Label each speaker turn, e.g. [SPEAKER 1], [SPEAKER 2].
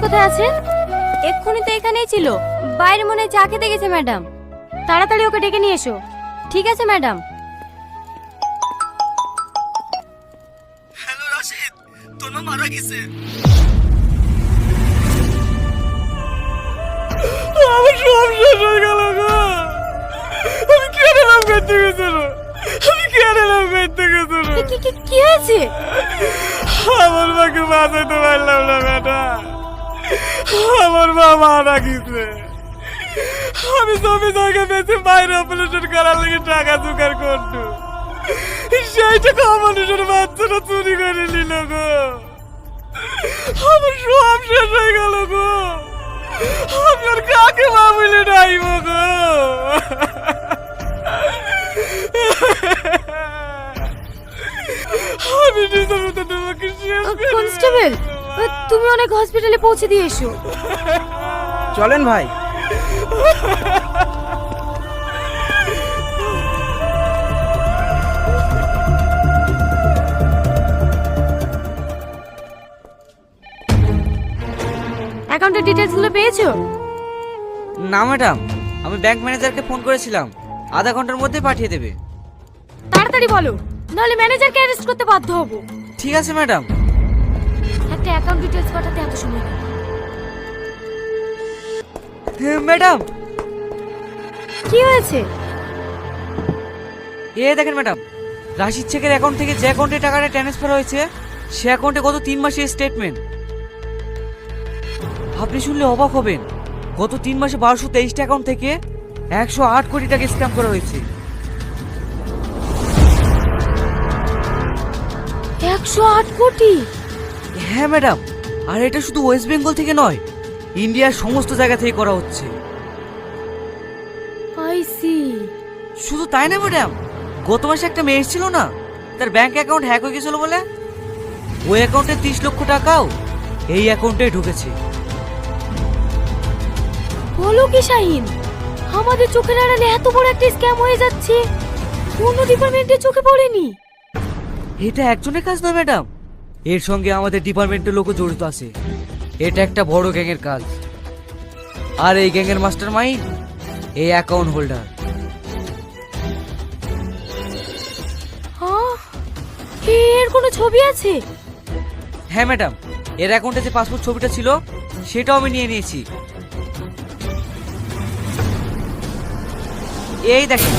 [SPEAKER 1] কোথায় আছে? এক্ষুনি তো এখানেই ছিল, বাইরে মনে হয় চা খেতে গেছে ম্যাডাম। তাড়াতাড়ি ওকে ডেকে নিয়ে এসো। ঠিক আছে ম্যাডাম।
[SPEAKER 2] হ্যালো রাশিদ, তোর মা মারা গেছে। আমার সব শেষ হয়ে গেল গো। আমি কেন নাম করতে গেছিল, আমি কেন নাম করতে গেছিল।
[SPEAKER 1] কি হয়েছে?
[SPEAKER 2] আমার মাকে বাঁচাতে পারলাম না বেটা, আমার মা মারা গেছে। আমি জমি জায়গা বেঁচে বাইরে অপারেশন করার লেগে টাকা জোগাড় করতো, সেই টাকা মানুষের বাচ্চারা চুরি করে নিল গো। আমার সব শেষ হয়ে গেল গো। আমি আর কাকে মা বলে ডাইব গো। আমি নিজের মতো তোমাকে শেষ করে
[SPEAKER 1] কনস্টেবল, তুমি অনেক হসপিটালে পৌঁছে দিয়ে এসো।
[SPEAKER 3] চলেন ভাই।
[SPEAKER 1] অ্যাকাউন্টের ডিটেইলস গুলো পেয়েছো?
[SPEAKER 3] না ম্যাডাম, আমি ব্যাংক ম্যানেজারকে ফোন করেছিলাম, আধা ঘন্টার মধ্যে পাঠিয়ে দেবে।
[SPEAKER 1] তাড়াতাড়ি বলো, নাহলে ম্যানেজারকে অ্যারেস্ট করতে বাধ্য হব।
[SPEAKER 3] ঠিক আছে ম্যাডাম।
[SPEAKER 1] একটা অ্যাকাউন্ট ডিটেইলস পাঠাতে এত সময় কেন?
[SPEAKER 3] ম্যাডাম,
[SPEAKER 1] কি হয়েছে?
[SPEAKER 3] এ দেখেন ম্যাডাম, রাশিদ শেখের অ্যাকাউন্ট থেকে যে অ্যাকাউন্টে টাকাটা ট্রান্সফার হয়েছে সে অ্যাকাউন্টে গত 3 মাসের স্টেটমেন্ট। আপনি শুনলে অবাক হবেন, গত 3 মাসে 1223টা অ্যাকাউন্ট থেকে 108 কোটি টাকা স্ক্যাম করা হয়েছে।
[SPEAKER 1] 108 কোটি?
[SPEAKER 3] হ্যাঁ ম্যাডাম, আর এটা শুধু ওয়েস্ট বেঙ্গল থেকে নয়, ইন্ডিয়ার সমস্ত জায়গা থেকে করা হচ্ছে।
[SPEAKER 1] I see.
[SPEAKER 3] শুধু তাই না ম্যাডাম, গত মাসে একটা মেয়ে ছিল না, তার ব্যাংক অ্যাকাউন্ট হ্যাক হয়ে গেছিল বলে ওই অ্যাকাউন্টে 30 লক্ষ টাকাও এই অ্যাকাউন্টে ঢুকেছে।
[SPEAKER 1] বলো কি শাহিন, আমাদের চোখের আড়ালে এত বড় একটা স্ক্যাম হয়ে যাচ্ছে, অন্য ডিপার্টমেন্টের চোখে পড়েনি।
[SPEAKER 3] এটা একজনের কাজ নয় ম্যাডাম, এর সঙ্গে আমাদের ডিপার্টমেন্টের লোকও জড়িত আছে। এটা একটা বড় গ্যাংয়ের কাজ, আর এই গ্যাংয়ের মাস্টার মাইন্ড এই অ্যাকাউন্ট হোল্ডার।
[SPEAKER 1] হ্যাঁ, এর কোনো ছবি আছে?
[SPEAKER 3] হ্যাঁ ম্যাডাম, এর অ্যাকাউন্টে যে পাসপোর্ট ছবিটা ছিল সেটাও আমি নিয়ে নিয়েছি। এই দেখেন।